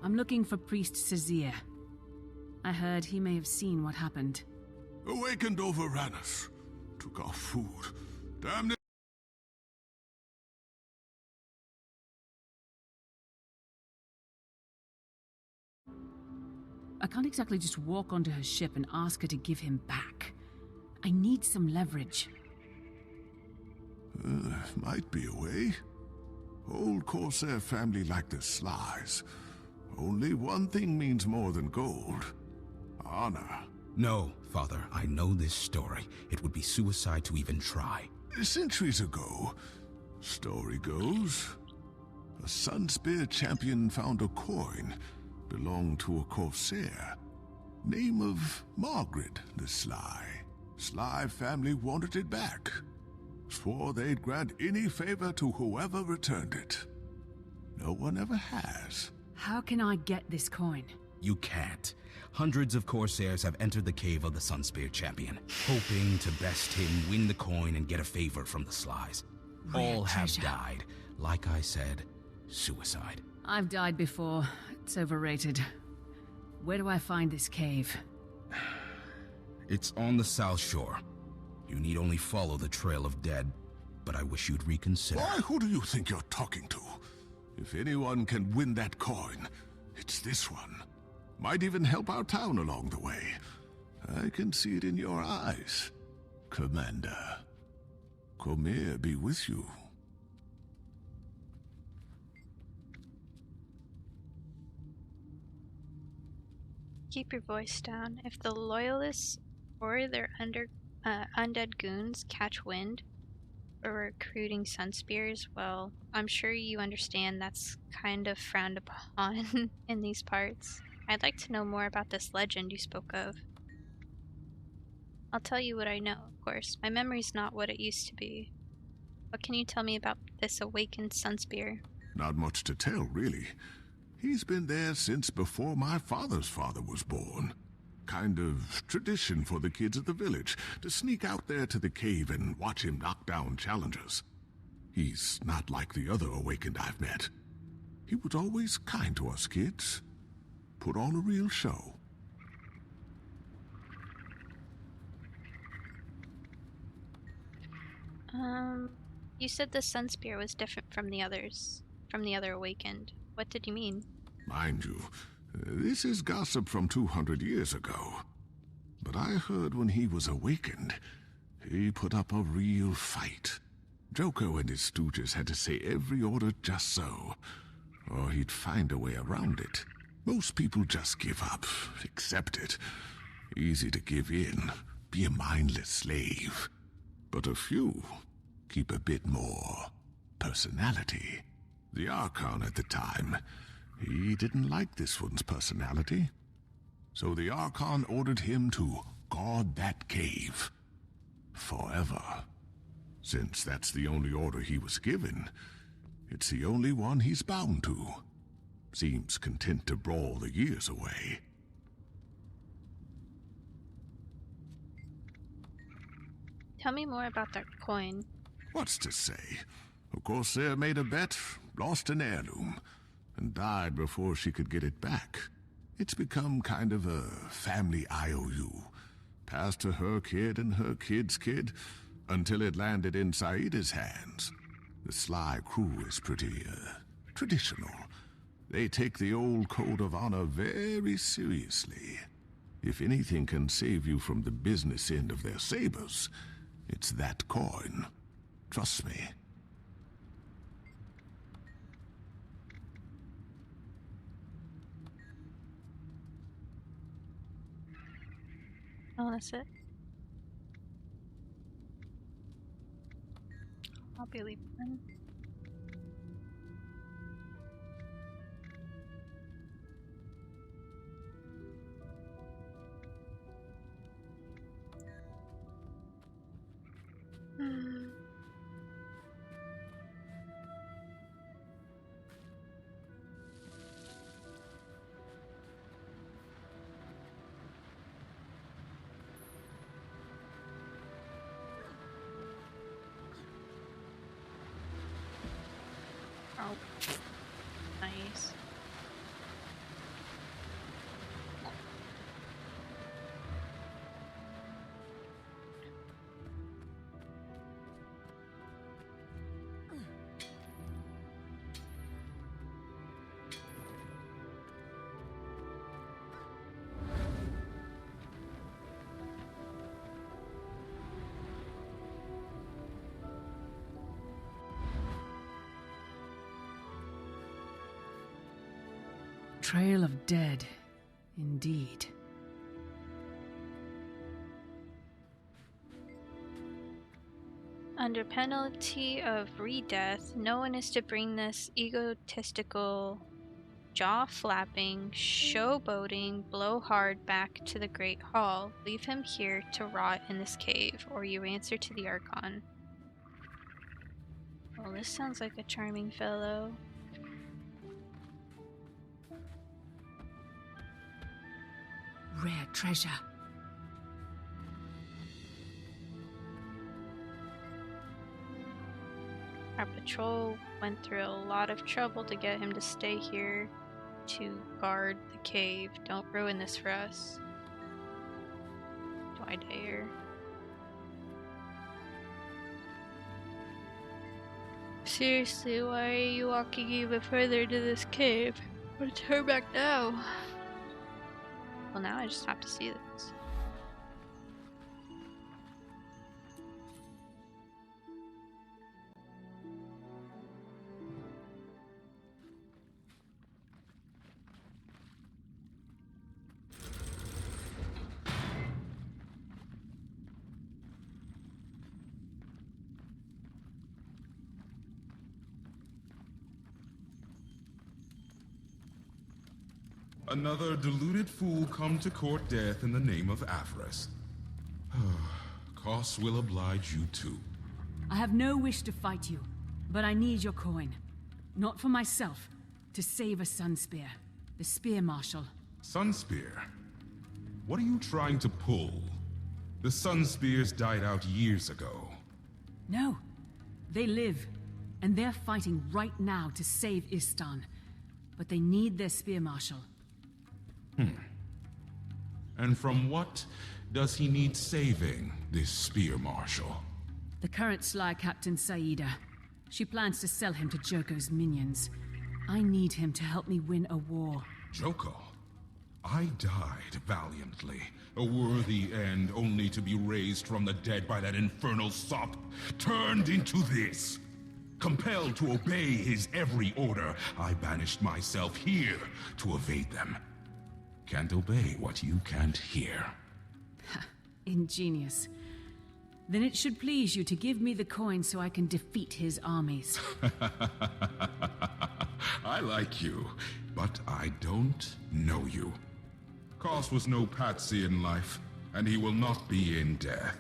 I'm looking for Priest Sazir. I heard he may have seen what happened. Awakened overran us. Took our food. Damn it. I can't exactly just walk onto her ship and ask her to give him back. I need some leverage. Might be a way. Old Corsair family like the Slies. Only one thing means more than gold. Honor. No, Father, I know this story. It would be suicide to even try. Centuries ago, story goes, a Sunspear champion found a coin belonged to a Corsair. Name of Margaret the Sly. Sly family wanted it back. Swore they'd grant any favor to whoever returned it. No one ever has. How can I get this coin? You can't. Hundreds of Corsairs have entered the cave of the Sunspear champion, hoping to best him, win the coin, and get a favor from the Slies. All have died. Like I said, suicide. I've died before. It's overrated. Where do I find this cave? It's on the south shore. You need only follow the trail of dead, but I wish you'd reconsider. Why, who do you think you're talking to? If anyone can win that coin, it's this one. Might even help our town along the way. I can see it in your eyes, Commander. Cormier be with you. Keep your voice down. If the Loyalists or their undead goons catch wind or recruiting Sunspears, well, I'm sure you understand that's kind of frowned upon in these parts. I'd like to know more about this legend you spoke of. I'll tell you what I know, of course. My memory's not what it used to be. What can you tell me about this awakened Sunspear? Not much to tell, really. He's been there since before my father's father was born. Kind of tradition for the kids of the village to sneak out there to the cave and watch him knock down challengers. He's not like the other awakened I've met. He was always kind to us kids. Put on a real show. You said the Sunspear was different from the others, from the other awakened. What did you mean? Mind you, this is gossip from 200 years ago. But I heard when he was awakened, he put up a real fight. Joko and his stooges had to say every order just so, or he'd find a way around it. Most people just give up, accept it. Easy to give in, be a mindless slave. But a few keep a bit more personality. The Archon at the time, he didn't like this one's personality. So the Archon ordered him to guard that cave. Forever. Since that's the only order he was given, it's the only one he's bound to. Seems content to brawl the years away. Tell me more about that coin. What's to say? Of course, Corsair made a bet, lost an heirloom, and died before she could get it back. It's become kind of a family IOU. Passed to her kid and her kid's kid, until it landed in Saida's hands. The Sly crew is pretty, traditional. They take the old code of honor very seriously. If anything can save you from the business end of their sabers, it's that coin. Trust me. Oh, that's it? I'll be leaving then. Oh, nice. trail of dead, indeed. Under penalty of re-death, no one is to bring this egotistical, jaw-flapping, showboating blowhard back to the Great Hall. Leave him here to rot in this cave, or you answer to the Archon. Well, this sounds like a charming fellow. Rare treasure. Our patrol went through a lot of trouble to get him to stay here to guard the cave. Don't ruin this for us. Do I dare? Seriously, why are you walking even further into this cave? Let's turn back now. Well, now I just have to see this. Another deluded fool come to court death in the name of avarice. Costs will oblige you too. I have no wish to fight you, but I need your coin. Not for myself, to save a Sunspear, the Spear Marshal. Sunspear? What are you trying to pull? The Sunspears died out years ago. No, they live, and they're fighting right now to save Istan. But they need their Spear Marshal. And from what does he need saving, this Spear Marshal? The current Sly Captain Saida. She plans to sell him to Joko's minions. I need him to help me win a war. Joko? I died valiantly, a worthy end only to be raised from the dead by that infernal sop, turned into this. Compelled to obey his every order, I banished myself here to evade them. Can't obey what you can't hear. Ingenious. Then it should please you to give me the coin so I can defeat his armies. I like you, but I don't know you. Koss was no patsy in life, and he will not be in death.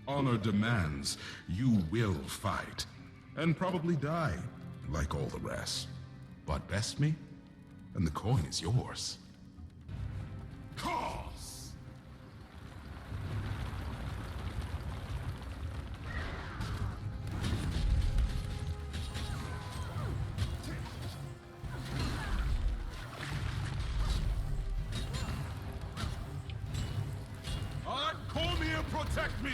Honor demands you will fight, and probably die, like all the rest. But best me, and the coin is yours. Koss! Call me and protect me!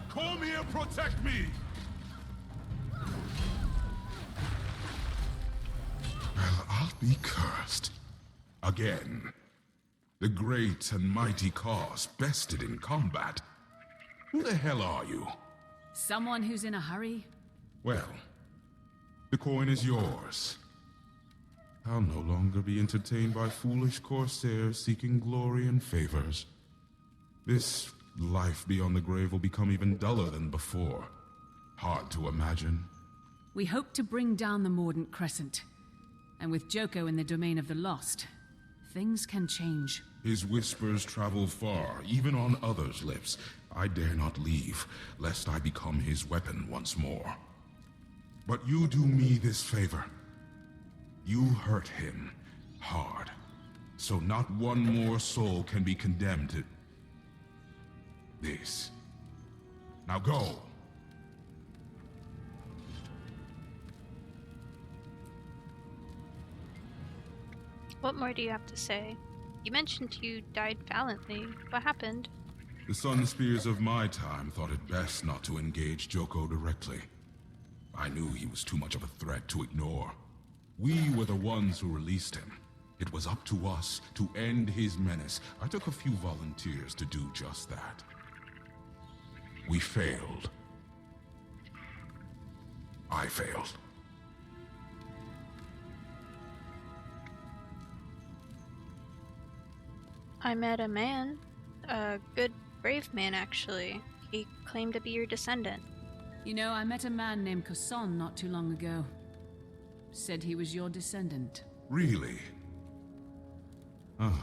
Call me and protect me! Well, I'll be cursed. Again. The great and mighty Koss bested in combat. Who the hell are you? Someone who's in a hurry? Well, the coin is yours. I'll no longer be entertained by foolish corsairs seeking glory and favors. This life beyond the grave will become even duller than before. Hard to imagine. We hope to bring down the Mordant Crescent. And with Joko in the domain of the lost, things can change. His whispers travel far, even on others' lips. I dare not leave, lest I become his weapon once more. But you do me this favor. You hurt him hard, so not one more soul can be condemned to this. Now go. What more do you have to say? You mentioned you died valiantly. What happened? The Sun Spears of my time thought it best not to engage Joko directly. I knew he was too much of a threat to ignore. We were the ones who released him. It was up to us to end his menace. I took a few volunteers to do just that. We failed. I failed. I met a man. A good, brave man, actually. He claimed to be your descendant. You know, I met a man named Kasson not too long ago. Said he was your descendant. Really? Ah,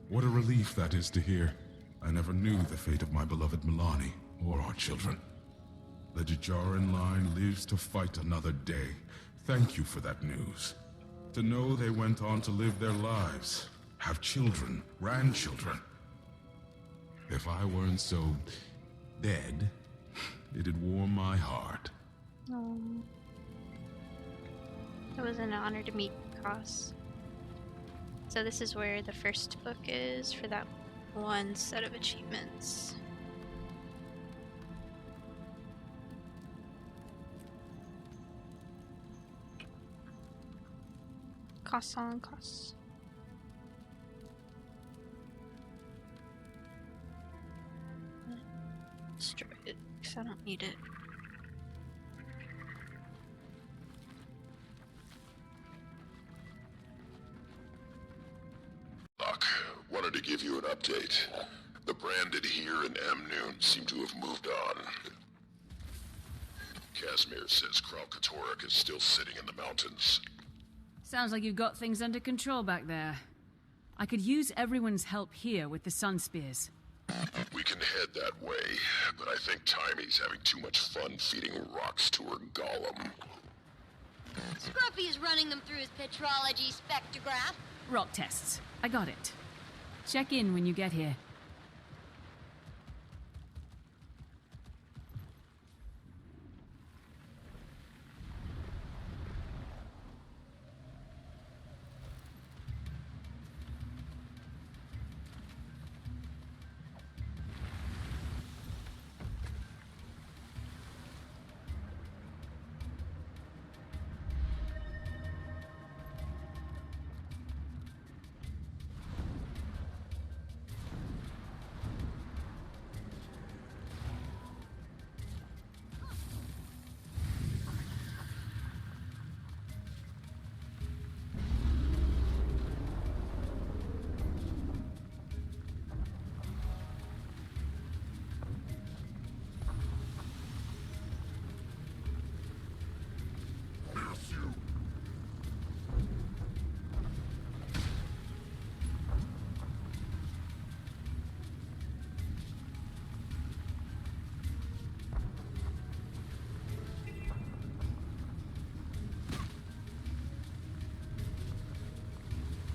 what a relief that is to hear. I never knew the fate of my beloved Milani, or our children. The Jajaran line lives to fight another day. Thank you for that news. To know they went on to live their lives, have children, grandchildren. If I weren't so dead, it'd warm my heart. It was an honor to meet Koss. So this is where the first book is for that one set of achievements. Koss on Koss. Destroy it, because I don't need it. Doc, wanted to give you an update. The branded here in Amnoon seem to have moved on. Casimir says Kralkatorok is still sitting in the mountains. Sounds like you've got things under control back there. I could use everyone's help here with the Sun Spears. We can head that way, but I think Timey's having too much fun feeding rocks to her golem. Scruffy is running them through his petrology spectrograph. Rock tests. I got it. Check in when you get here.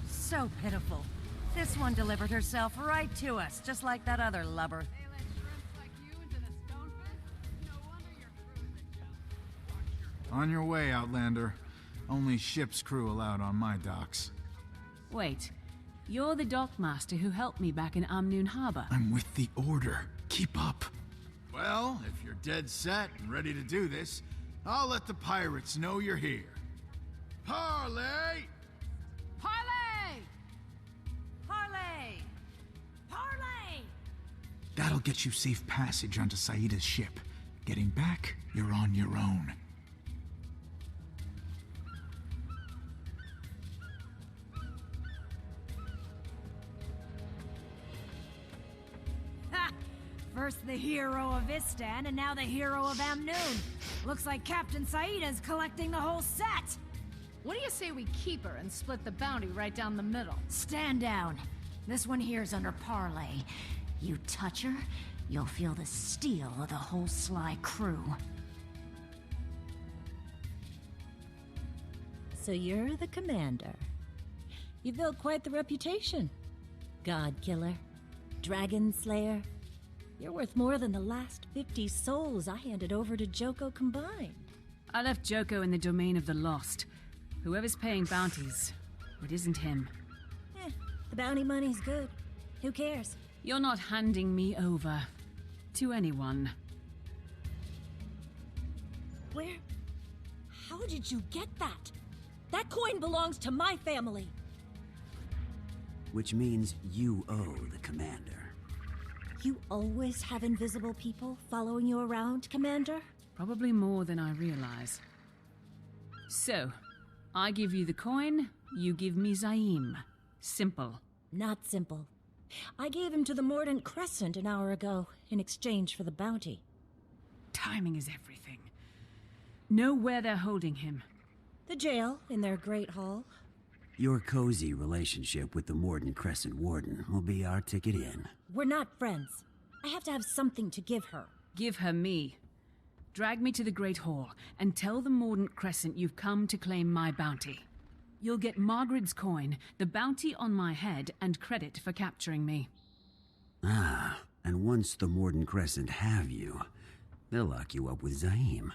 So pitiful. This one delivered herself right to us, just like that other lubber. On your way, Outlander. Only ship's crew allowed on my docks. Wait, you're the dockmaster who helped me back in Amnoon Harbor. I'm with the Order. Keep up. Well, if you're dead set and ready to do this, I'll let the pirates know you're here. Parley! Parley! Parley! Parley! That'll get you safe passage onto Saida's ship. Getting back, you're on your own. First the hero of Istan, and now the hero of Amnoon. Looks like Captain Saida's collecting the whole set! What do you say we keep her and split the bounty right down the middle? Stand down. This one here's under Parley. You touch her, you'll feel the steel of the whole Sly crew. So you're the commander. You built quite the reputation. God killer, dragon slayer. You're worth more than the last 50 souls I handed over to Joko combined. I left Joko in the domain of the lost. Whoever's paying bounties, it isn't him. The bounty money's good. Who cares? You're not handing me over to anyone. Where? How did you get that? That coin belongs to my family. Which means you owe the commander. You always have invisible people following you around, Commander? Probably more than I realize. So, I give you the coin, you give me Zaim. Simple. Not simple. I gave him to the Mordant Crescent an hour ago in exchange for the bounty. Timing is everything. Know where they're holding him. The jail in their Great Hall. Your cozy relationship with the Mordant Crescent Warden will be our ticket in. We're not friends. I have to have something to give her. Give her me. Drag me to the Great Hall and tell the Mordant Crescent you've come to claim my bounty. You'll get Margaret's coin, the bounty on my head, and credit for capturing me. Ah, and once the Mordant Crescent have you, they'll lock you up with Zaim.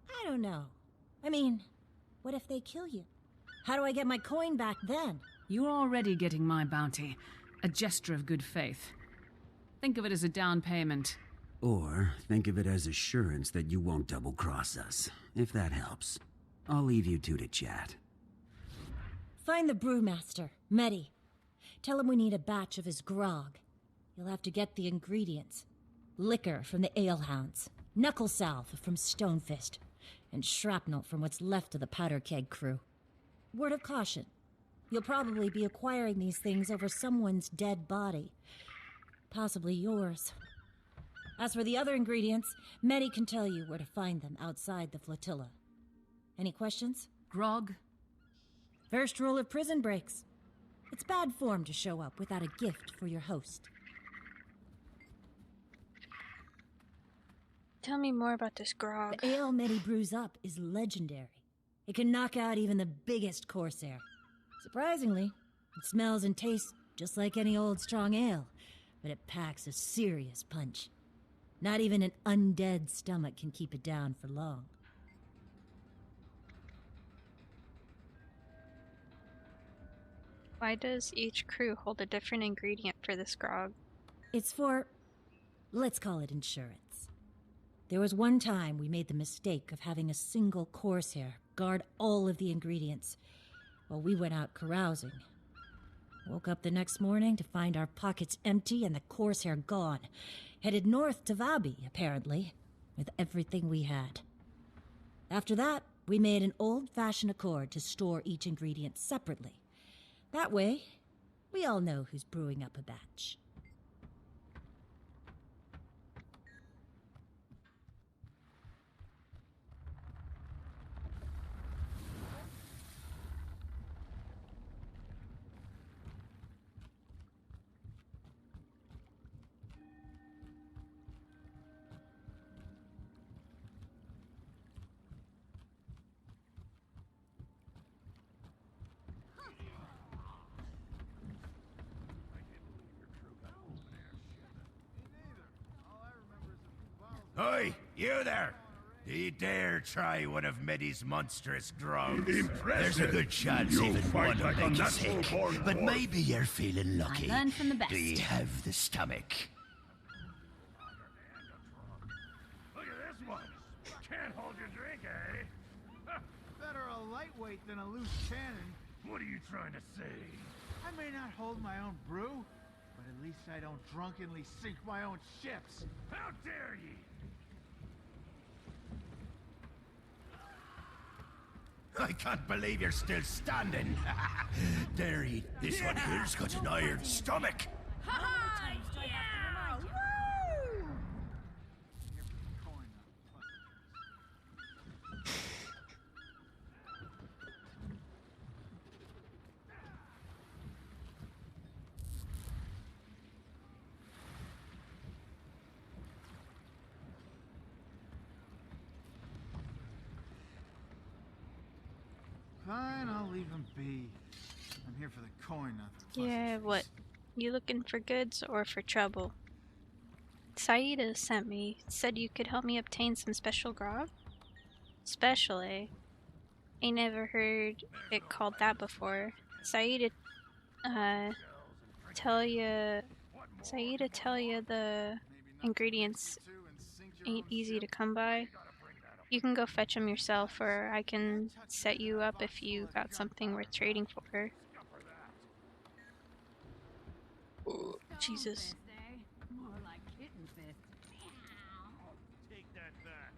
I don't know. I mean, what if they kill you? How do I get my coin back then? You're already getting my bounty. A gesture of good faith. Think of it as a down payment. Or think of it as assurance that you won't double-cross us, if that helps. I'll leave you two to chat. Find the brewmaster, Medi. Tell him we need a batch of his grog. You'll have to get the ingredients. Liquor from the alehounds, knuckle salve from Stonefist, and shrapnel from what's left of the powder keg crew. Word of caution. You'll probably be acquiring these things over someone's dead body. Possibly yours. As for the other ingredients, Medi can tell you where to find them outside the flotilla. Any questions? Grog? First rule of prison breaks. It's bad form to show up without a gift for your host. Tell me more about this grog. The ale Medi brews up is legendary. It can knock out even the biggest corsair. Surprisingly, it smells and tastes just like any old strong ale, but it packs a serious punch. Not even an undead stomach can keep it down for long. Why does each crew hold a different ingredient for this grog? It's for, let's call it insurance. There was one time we made the mistake of having a single corsair guard all of the ingredients while we went out carousing. Woke up the next morning to find our pockets empty and the corsair gone. Headed north to Vabi, apparently, with everything we had. After that, we made an old-fashioned accord to store each ingredient separately. That way, we all know who's brewing up a batch. Oi, you there! Do you dare try one of Medi's monstrous grogs? Impressive. There's a good chance You even fight one like will a make you natural sick. born But dwarf. maybe you're feeling lucky. I learned from the best. Do you have the stomach? Look at this one. Can't hold your drink, eh? Better a lightweight than a loose cannon. What are you trying to say? I may not hold my own brew, but at least I don't drunkenly sink my own ships. How dare ye! I can't believe you're still standing. Dare eat. This one here's got an iron stomach. Ha-ha! Yeah! Woo! Fine, I'll leave them be. I'm here for the coin, not the Yeah, what? You looking for goods or for trouble? Saida sent me, said you could help me obtain some special grog? Special, eh? Ain't never heard it called that before. Saida tell you, Saida tell you the ingredients ain't easy to come by. You can go fetch them yourself, or I can set you up if you got something worth trading for. Oh, Jesus. More like kitten fist. Take that back.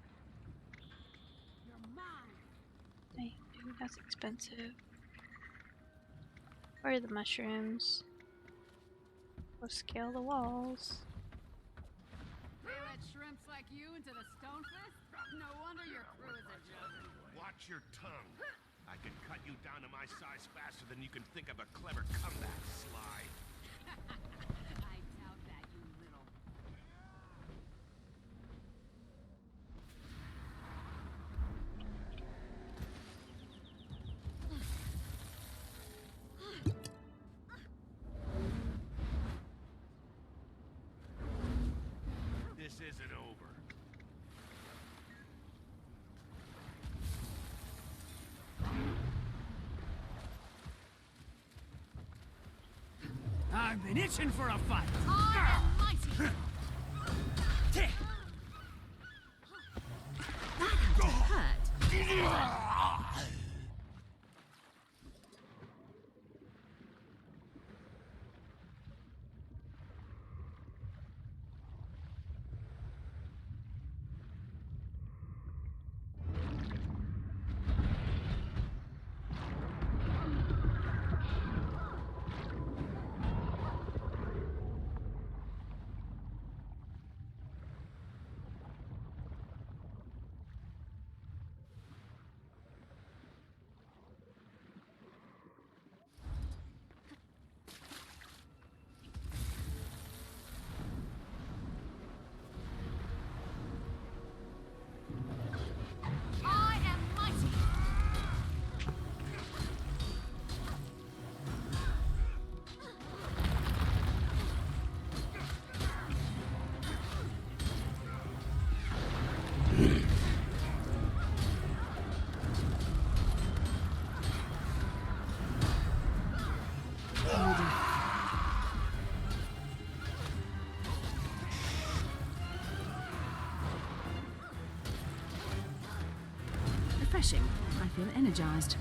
You're mine. Dang, dude, that's expensive. Where are the mushrooms? We'll scale the walls. They let shrimps like you into the stone fist? No wonder your crew is a joke. Watch your tongue. I can cut you down to my size faster than you can think of a clever comeback, Sly. I doubt that, you little. This isn't over. I've been itching for a fight. Almighty! I am mighty! Refreshing. I feel energized.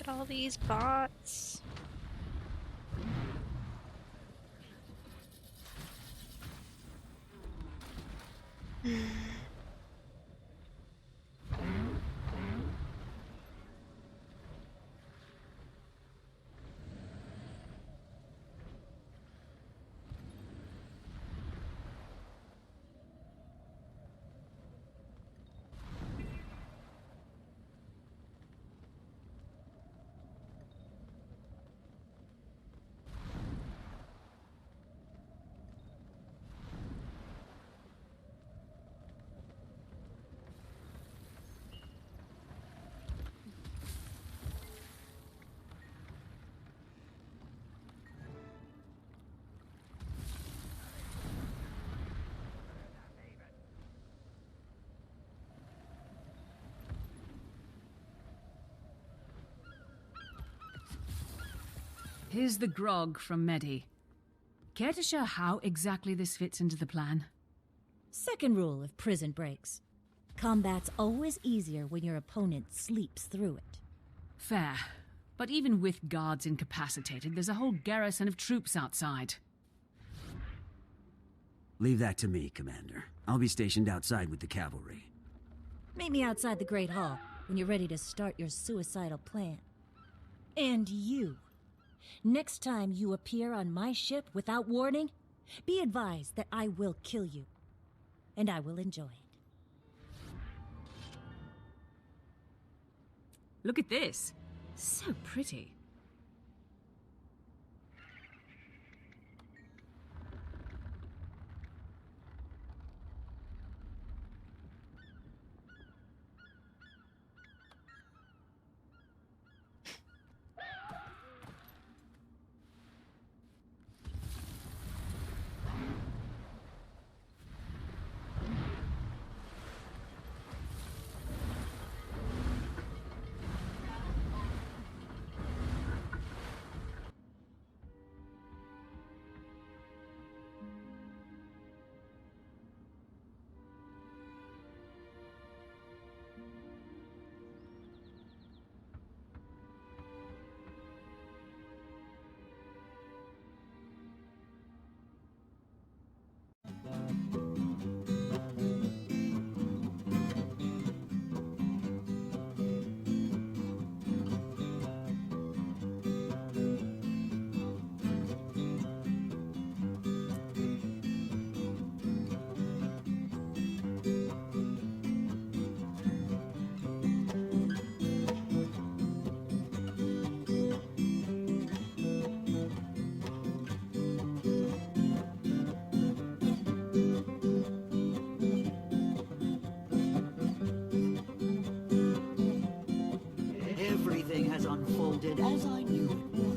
at all these bots. Here's the grog from Medi. Care to share how exactly this fits into the plan? Second rule of prison breaks. Combat's always easier when your opponent sleeps through it. Fair. But even with guards incapacitated, there's a whole garrison of troops outside. Leave that to me, Commander. I'll be stationed outside with the cavalry. Meet me outside the Great Hall when you're ready to start your suicidal plan. And you. Next time you appear on my ship without warning, be advised that I will kill you. And I will enjoy it. Look at this. So pretty. Everything has unfolded as I knew it would.